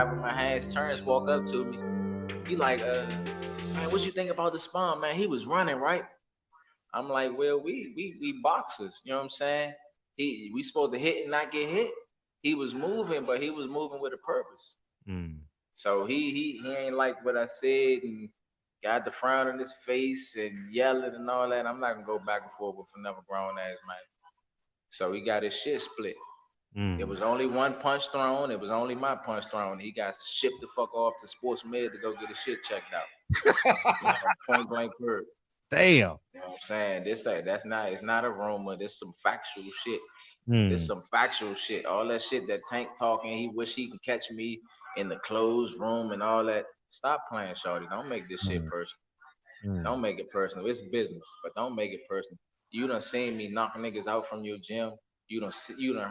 clapping my hands. Terrence walk up to me. He like, man, what you think about the spawn, man? He was running, right? I'm like, well, we boxers, you know what I'm saying? We supposed to hit and not get hit. He was moving, but he was moving with a purpose. So he ain't like what I said and got the frown on his face and yelling and all that. I'm not gonna go back and forth with another grown ass man. So he got his shit split. It was only one punch thrown. It was only my punch thrown. He got shipped the fuck off to sports med to go get his shit checked out. Point blank period. Damn. You know what I'm saying? It's not a rumor. This some factual shit. There's some factual shit. All that shit that Tank talking, he wish he can catch me in the closed room and all that. Stop playing, shorty. Don't make this shit personal. Don't make it personal. It's business, but don't make it personal. You done seen me knock niggas out from your gym. You done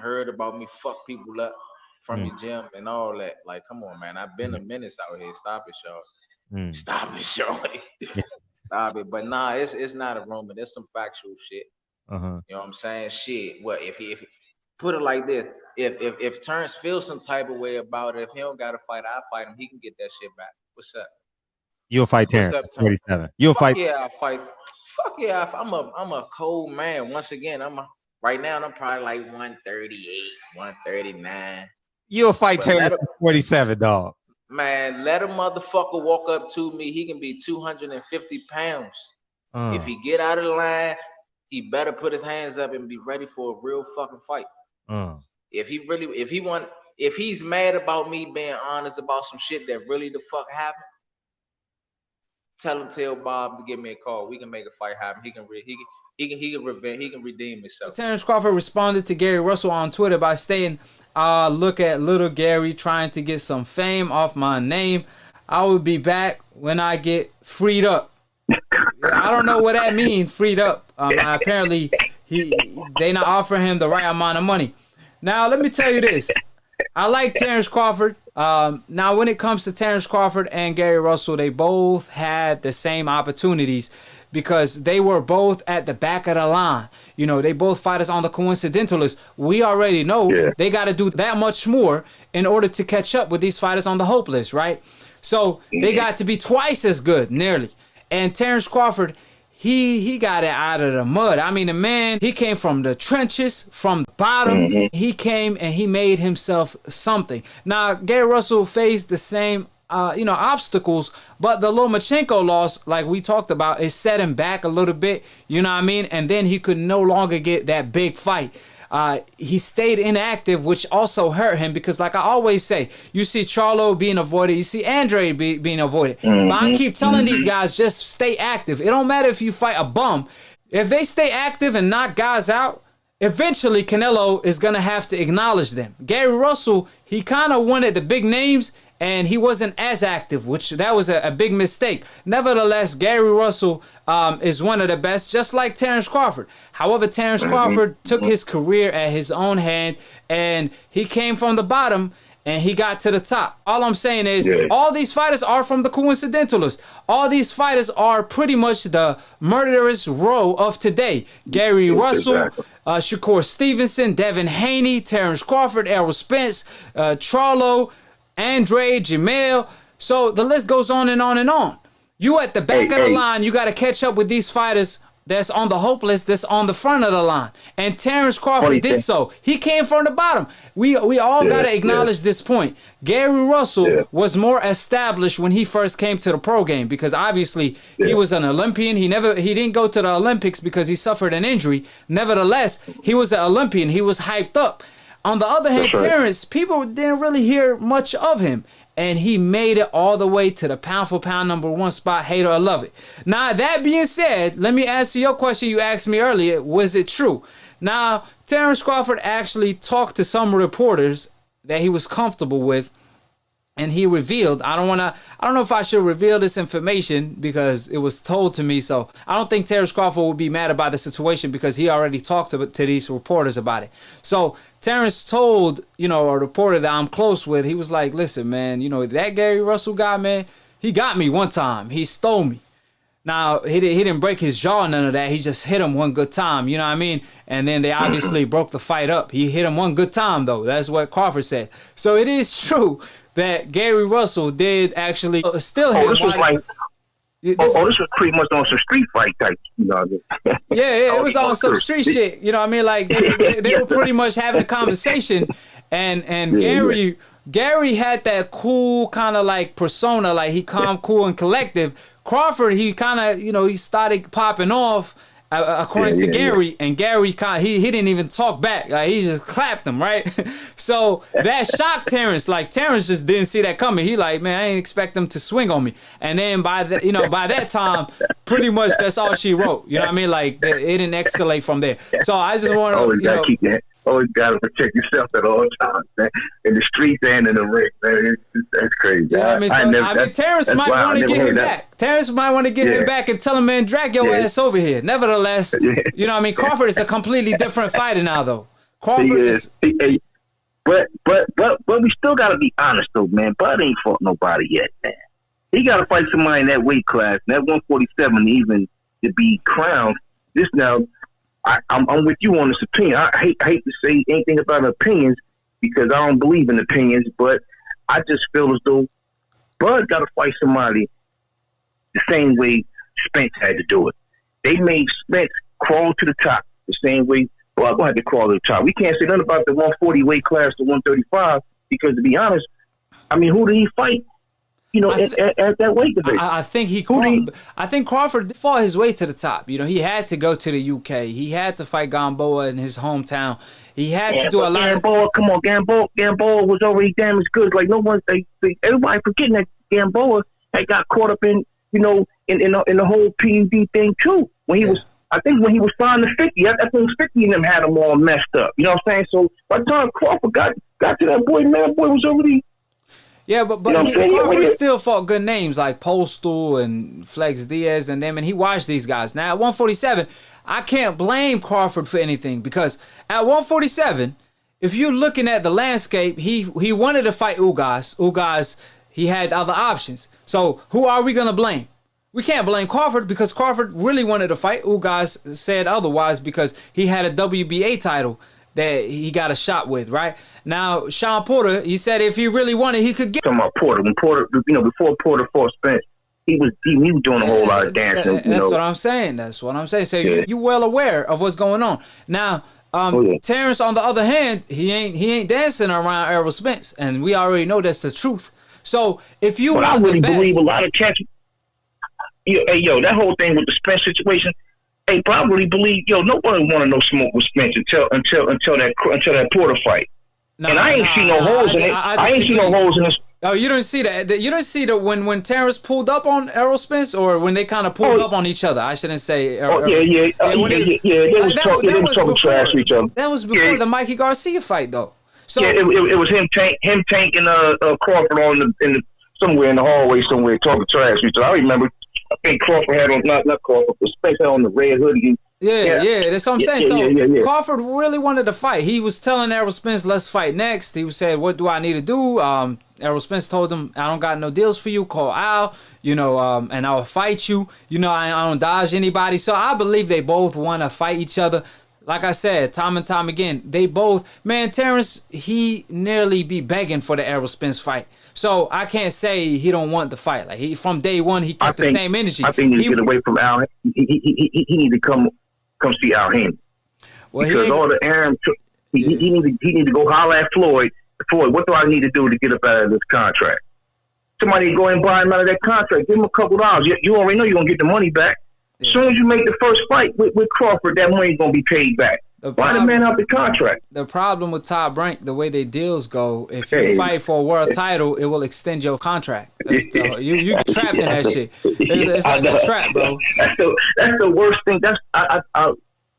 heard about me fuck people up from your gym and all that. Like, come on, man. I've been a menace out here. Stop it, shorty. Stop it, shorty. Stop it. But nah, it's not a rumor. There's some factual shit. You know what I'm saying? Shit. What if he put it like this? If Terrence feels some type of way about it, if he don't got to fight, I fight him. He can get that shit back. What's up? You'll fight Terrence. 47. You'll fight. Yeah, I fight. Fuck yeah, I'm a cold man. Once again, right now I'm probably like 138, 139. You'll fight Terrence 47, dog. Man, let a motherfucker walk up to me. He can be 250 pounds. If he get out of the line, he better put his hands up and be ready for a real fucking fight. If he's mad about me being honest about some shit that really the fuck happened, tell Bob to give me a call. We can make a fight happen. He can redeem himself. Terence Crawford responded to Gary Russell on Twitter by stating, look at little Gary trying to get some fame off my name. I will be back when I get freed up. I don't know what that means, freed up. Apparently, they not offering him the right amount of money. Now, let me tell you this. I like Terence Crawford. Now, when it comes to Terence Crawford and Gary Russell, they both had the same opportunities because they were both at the back of the line. You know, they both fighters on the coincidental list. We already know they got to do that much more in order to catch up with these fighters on the hope list, right? So they got to be twice as good, nearly. And Terence Crawford, he got it out of the mud. I mean, the man, he came from the trenches, from the bottom. He came and he made himself something. Now, Gary Russell faced the same, obstacles, but the Lomachenko loss, like we talked about, it set him back a little bit, you know what I mean? And then he could no longer get that big fight. He stayed inactive, which also hurt him because, like I always say, you see Charlo being avoided, you see Andre being avoided. But I keep telling these guys, just stay active. It don't matter if you fight a bum. If they stay active and knock guys out, eventually Canelo is going to have to acknowledge them. Gary Russell, he kind of wanted the big names, and he wasn't as active, which that was a big mistake. Nevertheless, Gary Russell is one of the best, just like Terence Crawford. However, Terence Crawford took his career at his own hand, and he came from the bottom, and he got to the top. All I'm saying is all these fighters are from the coincidentalist. All these fighters are pretty much the murderous row of today. Gary Russell, Shakur Stevenson, Devin Haney, Terence Crawford, Errol Spence, Charlo, Andre, Jamel. So the list goes on and on and on. You at the back of the line, you got to catch up with these fighters that's on the hope list, that's on the front of the line. And Terence Crawford did so. He came from the bottom. We all got to acknowledge this point. Gary Russell was more established when he first came to the pro game because obviously he was an Olympian. He didn't go to the Olympics because he suffered an injury. Nevertheless, he was an Olympian. He was hyped up. On the other hand, Terence, people didn't really hear much of him. And he made it all the way to the pound-for-pound #1 spot, hate it or love it. Now, that being said, let me answer your question you asked me earlier. Was it true? Now, Terence Crawford actually talked to some reporters that he was comfortable with, and he revealed, I don't know if I should reveal this information because it was told to me, so I don't think Terence Crawford would be mad about the situation because he already talked to these reporters about it. So Terence told, a reporter that I'm close with, he was like, listen, man, that Gary Russell guy, man, he got me one time. He stole me. Now he didn't break his jaw, none of that. He just hit him one good time, you know what I mean? And then they obviously broke the fight up. He hit him one good time though. That's what Crawford said. So it is true that Gary Russell did actually still hit him. This was pretty much on some street fight type, you know. Yeah, it was on some street shit, you know what I mean? Like they were pretty much having a conversation, and Gary had that cool kind of like persona, like he calm, cool, and collective. Crawford, he kind of, he started popping off, according to Gary, and Gary he didn't even talk back. Like, he just clapped him, right? So that shocked Terence. Like, Terence just didn't see that coming. He like, man, I ain't expect them to swing on me. And then by that time, pretty much that's all she wrote. You know what I mean? Like, it didn't escalate from there. So I just want to, always gotta protect yourself at all times, man. In the streets and in the ring, man. That's crazy. Yeah, I mean, Terence might want to get him back. Terence might want to get him back and tell him, man, drag your ass over here. Nevertheless, you know what I mean? Crawford is a completely different fighter now, though. Crawford is. But we still gotta be honest, though, man. Bud ain't fought nobody yet, man. He gotta fight somebody in that weight class, that 147, even to be crowned. This now. I'm with you on this opinion. I hate to say anything about opinions because I don't believe in opinions, but I just feel as though Bud got to fight somebody the same way Spence had to do it. They made Spence crawl to the top the same way Bud had to crawl to the top. We can't say nothing about the 140 weight class to 135 because, to be honest, I mean, who did he fight? At that weight division. I think Crawford fought his way to the top. He had to go to the UK. He had to fight Gamboa in his hometown. He had to do a lot. Gamboa was already damn as good. Like, no one, everybody forgetting that Gamboa had got caught up in the whole PED thing too. When he was signed to 50, I think 50 and them had him all messed up. You know what I'm saying? So by the time Crawford got to that boy, man, that boy was already. Yeah, but Crawford still fought good names like Postal and Flex Diaz and them, and he watched these guys. Now, at 147, I can't blame Crawford for anything because at 147, if you're looking at the landscape, he wanted to fight Ugas. Ugas, he had other options. So who are we going to blame? We can't blame Crawford because Crawford really wanted to fight. Ugas said otherwise because he had a WBA title that he got a shot with, right? Now, Sean Porter, he said if he really wanted, he could get. Talking about Porter, when Porter, before Porter fought Spence, he was doing a whole lot of dancing. That's what I'm saying. So you're well aware of what's going on. Now, Terence, on the other hand, he ain't dancing around Errol Spence, and we already know that's the truth. So if you want I really the best, believe a lot of cats. That whole thing with the Spence situation. Hey, probably believe nobody want to no smoke with Spence until that Porter fight. And I ain't see no holes in it. I ain't see no holes in this. Oh, you didn't see that? You didn't see that when Terence pulled up on Errol Spence, or when they kind of pulled up on each other? I shouldn't say. They was talking trash to each other. That was before the Mikey Garcia fight, though. So it was him tanking Crawford somewhere in the hallway somewhere talking trash to each other. I remember. I think Crawford had on not Crawford, but Spence had on the red hoodie. Yeah, that's what I'm saying. Crawford really wanted to fight. He was telling Errol Spence, let's fight next. He said, what do I need to do? Errol Spence told him, I don't got no deals for you. Call Al, and I'll fight you. I don't dodge anybody. So I believe they both want to fight each other. Like I said, time and time again, they both, Terence, he nearly be begging for the Errol Spence fight. So I can't say he don't want the fight. Like from day one, he kept the same energy. I think he need to get away from Al. He need to come see Al Haymon. Because all the Aaron, he need to go holler at Floyd. Floyd, what do I need to do to get up out of this contract? Somebody go and buy him out of that contract. Give him a couple dollars. You already know you're gonna get the money back. As soon as you make the first fight with Crawford, that money's gonna be paid back. Why the man out the contract? The problem with Todd Brink, the way they deals go, if you fight for a world title, it will extend your contract. You get trapped in that shit. It's like a trap, bro. That's the worst thing.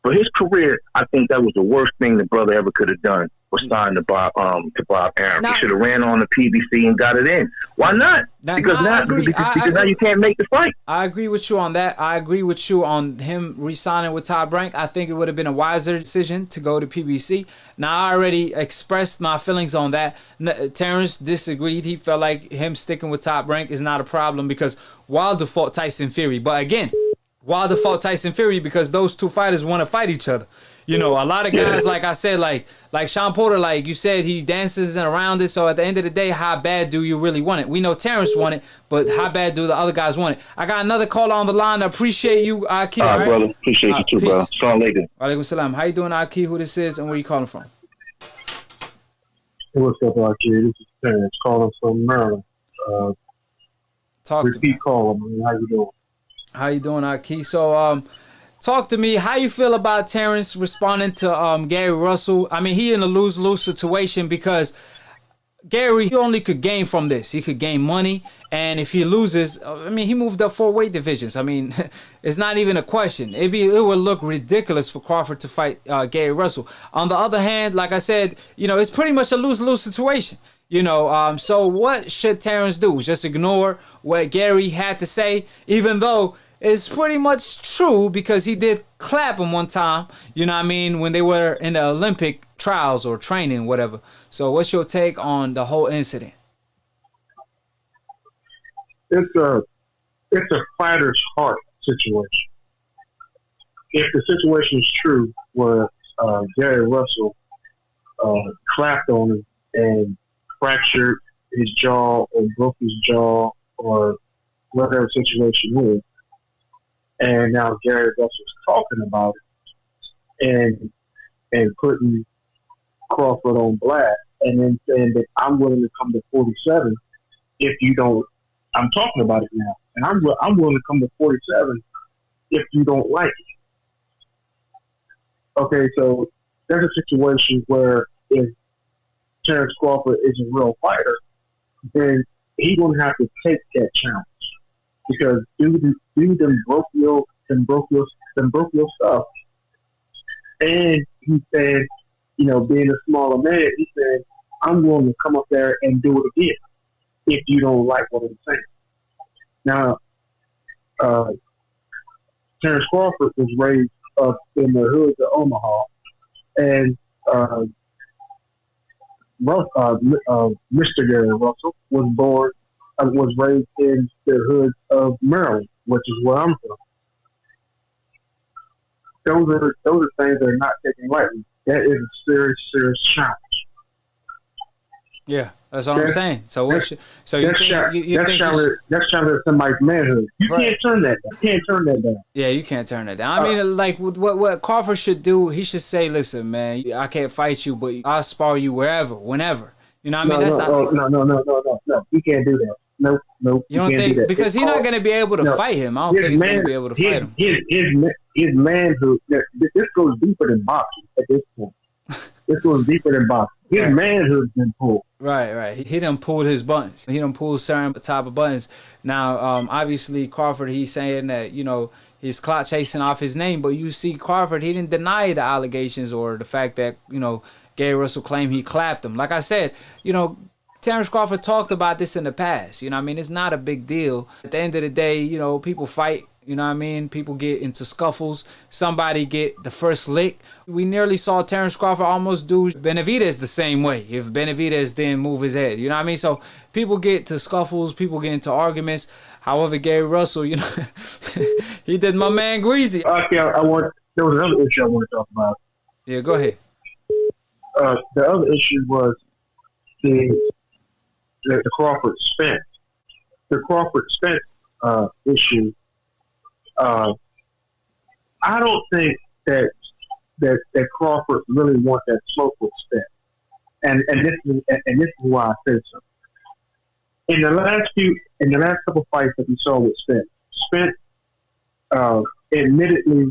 For his career, I think that was the worst thing the brother ever could have done. Was signed to Bob Arum. He should have ran on the PBC and got it in. Why not? Because now you can't make the fight. I agree with you on that. I agree with you on him re-signing with Todd Brink. I think it would have been a wiser decision to go to PBC. Now, I already expressed my feelings on that. Terence disagreed. He felt like him sticking with Todd Brink is not a problem because Wilder fought Tyson Fury. But again, Wilder fought Tyson Fury because those two fighters want to fight each other. You know, a lot of guys, like I said, like Sean Porter, like you said, he dances around it. So at the end of the day, how bad do you really want it? We know Terence want it, but how bad do the other guys want it? I got another caller on the line. I appreciate you, Akhi. All right, brother. Appreciate you too, peace. bro. Salam alaikum. Walaikum salam. How you doing, Akhi? Who this is and where you calling from? Hey, what's up, Akhi? This is Terence calling from Maryland. Talk to me. Repeat caller, man. How you doing? How you doing, Akhi? So, talk to me. How you feel about Terence responding to Gary Russell? I mean, he in a lose-lose situation because Gary, he only could gain from this. He could gain money, and if he loses, I mean, he moved up 4 weight divisions. I mean, it's not even a question. It would look ridiculous for Crawford to fight Gary Russell. On the other hand, like I said, you know, it's pretty much a lose-lose situation. You know, so what should Terence do? Just ignore what Gary had to say, even though it's pretty much true because he did clap him one time, you know what I mean, when they were in the Olympic trials or training, whatever. So what's your take on the whole incident? It's a fighter's heart situation. If the situation is true where Gary Russell clapped on him and fractured his jaw or broke his jaw or whatever situation is, and now Gary Russell's talking about it and putting Crawford on blast, and then saying that I'm willing to come to 47 if you don't. I'm talking about it now, and I'm willing to come to 47 if you don't like it. Okay, so there's a situation where if Terence Crawford is a real fighter, then he's gonna have to take that challenge because dude broke your stuff. And he said, you know, being a smaller man, he said, I'm going to come up there and do it again if you don't like what I'm saying. Now, Terence Crawford was raised up in the hoods of Omaha, and Mr. Gary Russell was raised in the hoods of Maryland, which is where I'm from. Those are things that are not taken lightly. That is a serious challenge. Yeah, that's what I'm saying. So what? You think that's challenging somebody's manhood. You can't turn that down. You can't turn that down. Yeah, you can't turn that down. I mean, like what Crawford should do, he should say, "Listen, man, I can't fight you, but I'll spar you wherever, whenever." You know what I mean? No. He can't do that. Nope. You don't think that. Because he's not going to be able to fight him. I don't think he's going to be able to fight him. His manhood. This goes deeper than boxing at this point. This goes deeper than boxing. His manhood's been pulled. Right. He done pulled his buttons. He done pulled certain type of buttons. Now, obviously, Crawford, he's saying that, you know, he's clout chasing off his name, but you see Crawford, he didn't deny the allegations or the fact that, you know, Gary Russell claimed he clapped him. Like I said, you know, Terence Crawford talked about this in the past. You know what I mean? It's not a big deal. At the end of the day, you know, people fight. You know what I mean? People get into scuffles. Somebody get the first lick. We nearly saw Terence Crawford almost do Benavidez the same way if Benavidez didn't move his head. You know what I mean? So people get to scuffles. People get into arguments. However, Gary Russell, you know, he did my man greasy. Okay, there was another issue I want to talk about. Yeah, go ahead. The other issue was the Crawford Spence. The Crawford Spence issue. I don't think that Crawford really wants that smoke with Spence, and this is why I say so. In the last couple fights that we saw with Spence admittedly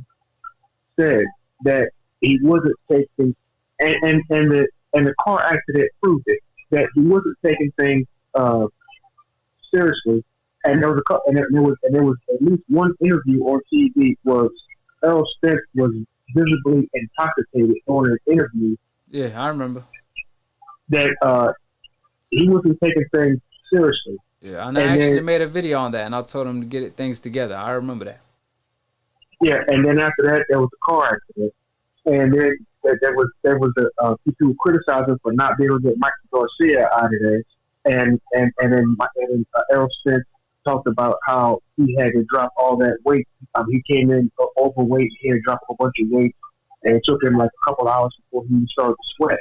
said that he wasn't taking, and the car accident proved it, that he wasn't taking things seriously. And there was at least one interview on TV where Errol Spence was visibly intoxicated during an interview. Yeah, I remember. That he wasn't taking things seriously. Yeah, and I actually made a video on that, and I told him to get things together. I remember that. Yeah, and then after that, there was a car accident, and then there was people who criticized him for not being able to get Michael Garcia out of there, and then Errol Spence talked about how he had to drop all that weight. He came in overweight. He had to drop a bunch of weight, and it took him like a couple hours before he started to sweat.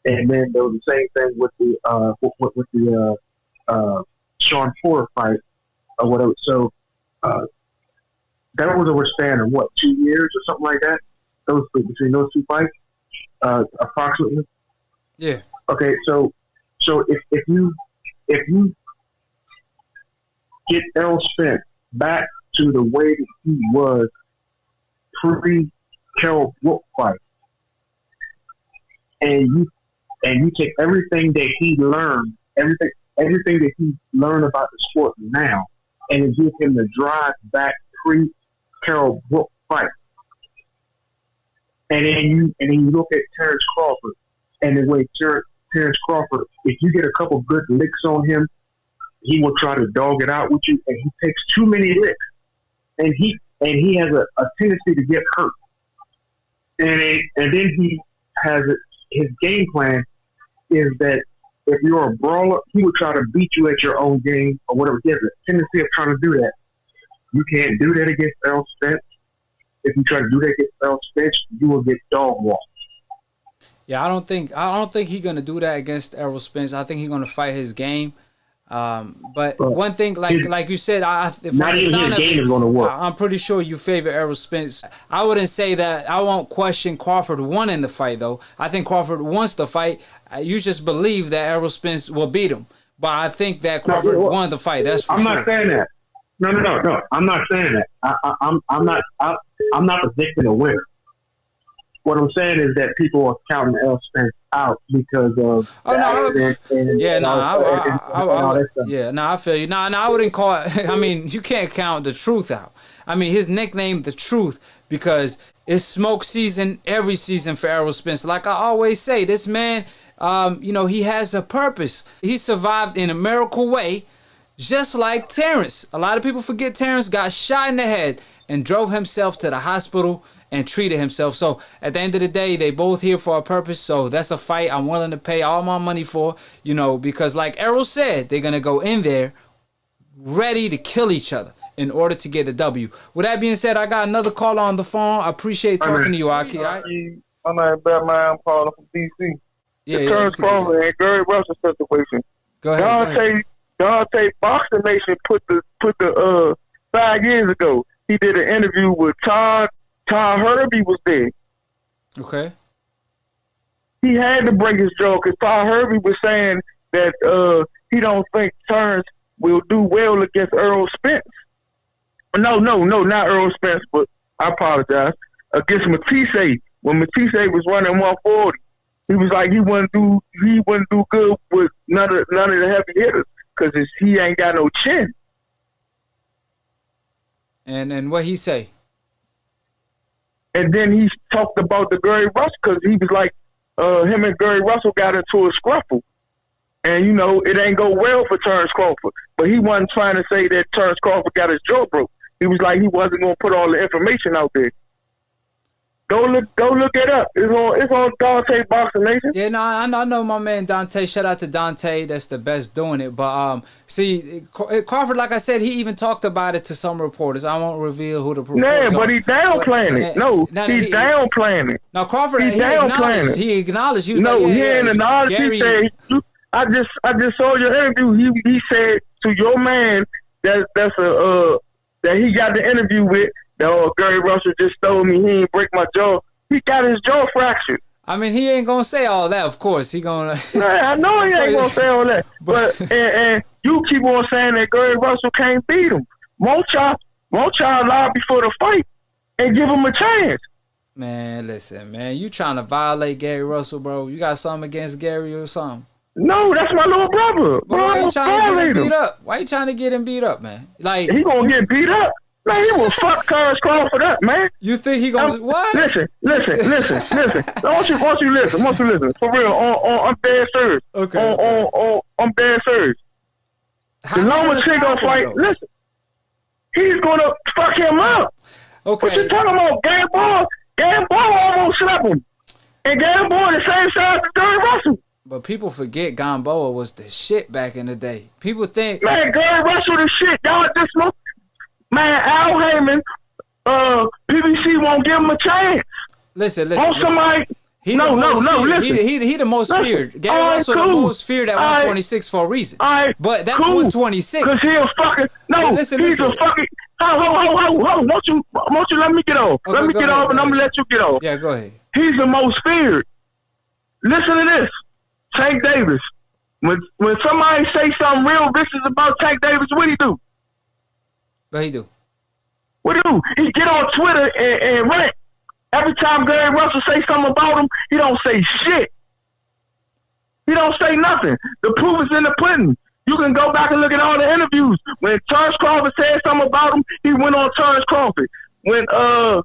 And then there was the same thing with the Sean Porter fight or whatever. So that was over a span of what, 2 years or something like that. Between those two fights, approximately. Yeah. Okay, so if you get Errol Spence back to the way that he was pre-Carol Brook fight, and you take everything that he learned, everything that he learned about the sport now, and you give him the drive back pre-Carol Brook fight, and then you look at Terence Crawford and the way Terence Crawford, if you get a couple good licks on him, he will try to dog it out with you, and he takes too many licks, and he has a tendency to get hurt, and then he has his game plan is that if you're a brawler, he will try to beat you at your own game or whatever. He has a tendency of trying to do that. You can't do that against Errol Spence. If you try to do that against Errol Spence, you will get dog walked. Yeah, I don't think he's gonna do that against Errol Spence. I think he's gonna fight his game. But one thing, like you said, not even his game is gonna work. I'm pretty sure you favor Errol Spence. I wouldn't say that. I won't question Crawford winning the fight, though. I think Crawford wants the fight. You just believe that Errol Spence will beat him. But I think that Crawford won the fight. That's for sure. I'm not saying that. No. I'm not saying that. I'm not predicting a winner. What I'm saying is that people are counting Errol Spence out because of I feel you. I wouldn't call it. I mean, you can't count the truth out. I mean, his nickname, The Truth, because it's smoke season every season for Errol Spence. Like I always say, this man, he has a purpose. He survived in a miracle way, just like Terence. A lot of people forget Terence got shot in the head and drove himself to the hospital and treated himself. So at the end of the day, they both here for a purpose. So that's a fight I'm willing to pay all my money for, because like Errol said, they're going to go in there ready to kill each other in order to get a W. With that being said, I got another caller on the phone. I appreciate talking to you, Akhi. I'm not Batman. I'm calling from DC. Yeah, the Terence Crawford and Gary Russell situation. Go ahead. Dante Boxing Nation put the 5 years ago. He did an interview with Todd Herbie was there. Okay. He had to break his jaw because Todd Herbie was saying that he don't think Terence will do well against Errol Spence. No, not Errol Spence, but I apologize. Against Matisse, when Matisse was running 140, he was like he wouldn't do good with none of the heavy hitters because he ain't got no chin. And what he say? And then he talked about the Gary Russell because he was like, him and Gary Russell got into a scruffle. And, it ain't go well for Terence Crawford. But he wasn't trying to say that Terence Crawford got his jaw broke. He was like he wasn't going to put all the information out there. Go look it up. It's on Dante Boxing Nation. Yeah, no, I know my man Dante. Shout out to Dante. That's the best doing it. But see, Crawford, like I said, he even talked about it to some reporters. I won't reveal who the reporters are. But he downplaying it. No, he's downplaying it. Now Crawford, he acknowledged. He acknowleded. He was no, like, he ain't acknowledged. He said, I just saw your interview. He said to your man that he got the interview with. Gary Russell just told me he ain't break my jaw. He got his jaw fractured. I mean, he ain't gonna say all that. Of course, he gonna. I know he ain't gonna say all that. But and you keep on saying that Gary Russell can't beat him. Won't y'all lie before the fight and give him a chance? Man, listen, man, you trying to violate Gary Russell, bro? You got something against Gary or something? No, that's my little brother. But why you trying to get him beat up? Why you trying to get him beat up, man? Like he gonna get beat up. Man, he will fuck Terence Crawford up, man. You think he gonna what? Listen. Won't you listen? For real, I'm dead serious. Okay. I'm dead serious. The Lomachenko fight, listen, he's gonna fuck him up. Okay. What you talking about? Game ball almost slapped him. And Game ball the same size as Gary Russell. But people forget Gamboa was the shit back in the day. People think, man, Gary Russell the shit. Y'all just know, man. Al Heyman, PBC won't give him a chance. Listen. Somebody. He Listen. He the most feared. Gary Russell the most feared at 126 for a reason. But that's 126. Because he's a fucking he's a fucking. Hold. Won't you let me get off? Okay, let me get off, and I'm gonna let you get off. Yeah, go ahead. He's the most feared. Listen to this, Tank Davis. When somebody say something real vicious about Tank Davis, what he do? What he do? He get on Twitter and rant. Every time Gary Russell say something about him, he don't say shit. He don't say nothing. The proof is in the pudding. You can go back and look at all the interviews. When Terence Crawford said something about him, he went on Terence Crawford. When Tevin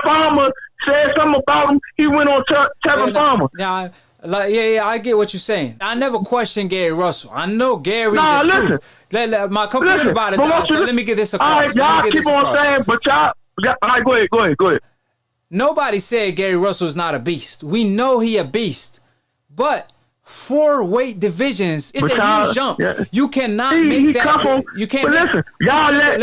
Farmer said something about him, he went on Tevin Farmer. Now, I get what you're saying. I never questioned Gary Russell. I know Gary. Listen. My computer about it died, so let me get this across. All right, y'all keep on saying, but y'all. All right, go ahead. Nobody said Gary Russell is not a beast. We know he a beast, but 4 weight divisions is a huge jump. Yeah. You cannot make that. You can't. But listen, y'all let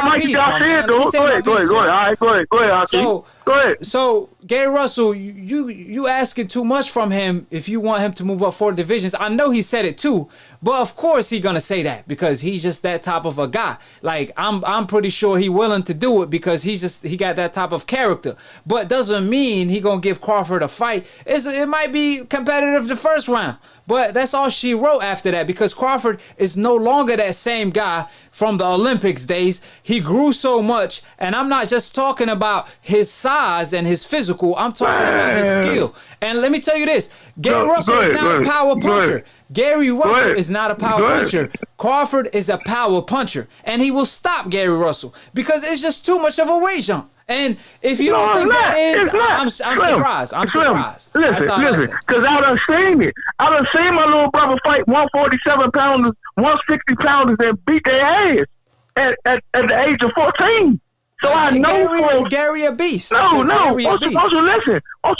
Mikey Garcia do it. Go ahead. All right, go ahead. Go ahead. So Gary Russell, you asking too much from him if you want him to move up 4 divisions. I know he said it too, but of course he's gonna say that because he's just that type of a guy. Like I'm pretty sure he willing to do it because he got that type of character. But doesn't mean he gonna give Crawford a fight. It might be competitive the first round. But that's all she wrote after that because Crawford is no longer that same guy from the Olympics days. He grew so much, and I'm not just talking about his size and his physical. I'm talking about his skill. And let me tell you this. Gary Russell is not a power puncher. Gary Russell is not a power puncher. Crawford is a power puncher, and he will stop Gary Russell because it's just too much of a weight jump. And if you don't think that is, I'm surprised. I'm surprised. Listen, because I done seen it. I done seen my little brother fight 147 pounders, 160 pounders, and beat their ass at the age of 14. So I know Gary a beast. No. Won't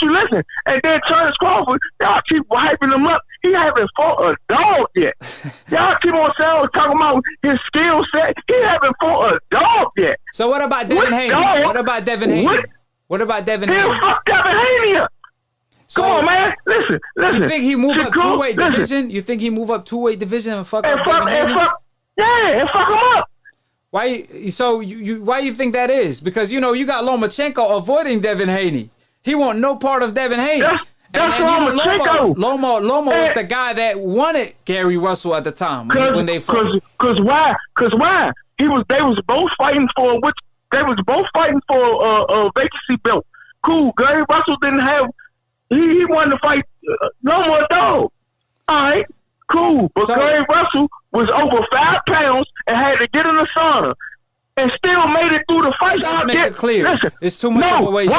you listen? And then Terence Crawford, y'all keep hyping him up. He haven't fought a dog yet. Y'all keep on talking about his skill set. He haven't fought a dog yet. So what about Devin Haney? What about Devin Haney? What about Devin Haney? Fuck Devin Haney up. Come on, man. Listen. You think he move up 2-weight division? You think he move up 2-weight division and fuck up Devin Haney? And fuck him up. Why you think that is? Because you got Lomachenko avoiding Devin Haney. He want no part of Devin Haney. That's Lomachenko. Lomo was the guy that wanted Gary Russell at the time when they fought. Because why? They was both fighting for a vacancy belt. Cool. Gary Russell didn't have. He wanted to fight no more dog. All right. Cool. But Gary Russell was over 5 pounds and had to get in the sauna and still made it through the fight. Let's make it clear. Listen, it's too much of a wager.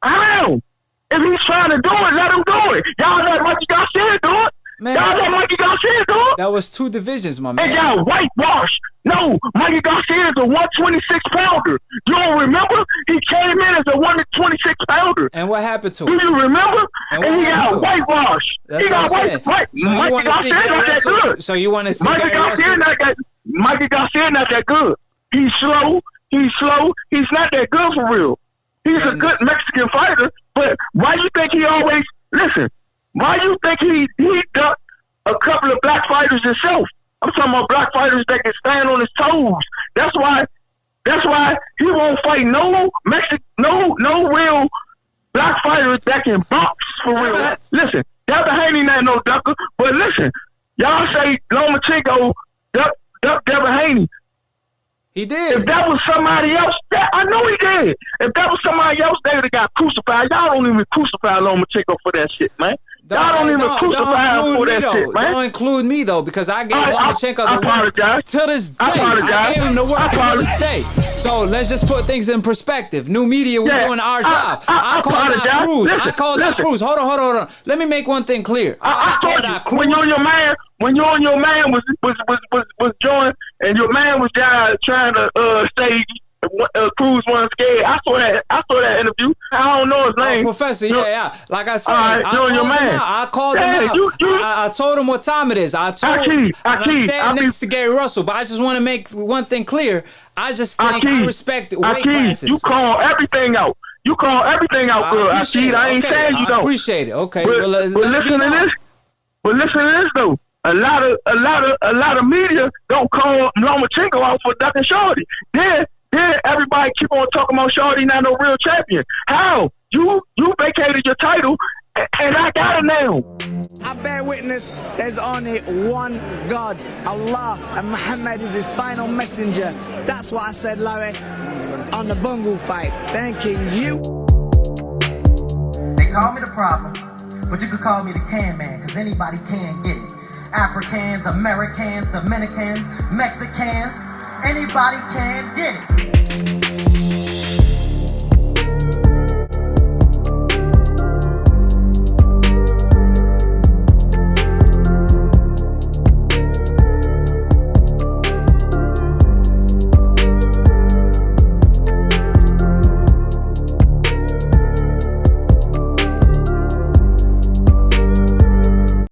How? If he's trying to do it, let him do it. Y'all let Mikey Garcia do it. Man, y'all let Mikey Garcia do it. That was 2 divisions, my man. And y'all whitewashed. No, Mikey Garcia is a 126-pounder. You don't remember? He came in as a 126-pounder. And what happened to Do him? you remember? And he got whitewashed. He got whitewashed. So Mikey Garcia not that good. So you want to see Mikey Garcia not that good. He's slow. He's not that good for real. He's a good Mexican fighter, but why you think he always listen? Why you think he ducked a couple of black fighters himself? I'm talking about black fighters that can stand on his toes. That's why he won't fight no real black fighters that can box for real. Listen, Devin Haney not no ducker, but listen, y'all say Lomachenko duck Devin Haney. He did. If that was somebody else, I know he did. If that was somebody else, they would have got crucified. Y'all don't even crucify Lomachenko for that shit, man. Y'all don't even crucify him for that shit, man. Don't include me, though, because I gave Lomachenko the word to this day. I gave him the word to this day. So let's just put things in perspective. New media, we're doing our job. I called out Cruz. I called out Cruz. Hold on. Let me make one thing clear. I called out Cruz. When you and your man was joined, and your man was trying to say Cruz wasn't scared. I saw that interview. I don't know his name. Professor, yeah. Like I said, right, I called him out. I called him out. I told him what time it is. I told him I stand next to Gary Russell, but I just want to make one thing clear. I just think I respect weight classes. You call everything out. You call everything out, bro. I ain't saying you don't. I appreciate it. Okay. But listen to this. But listen to this though. A lot of media don't call Lomachenko out for ducking Shorty. Then everybody keep on talking about Shorty not no real champion. How? You vacated your title and I got it now. I bear witness there's only one God, Allah, and Muhammad is his final messenger. That's what I said, Larry, on the Bungle fight. Thanking you. They call me the problem, but you could call me the can man, because anybody can get it. Africans, Americans, Dominicans, Mexicans, anybody can get it.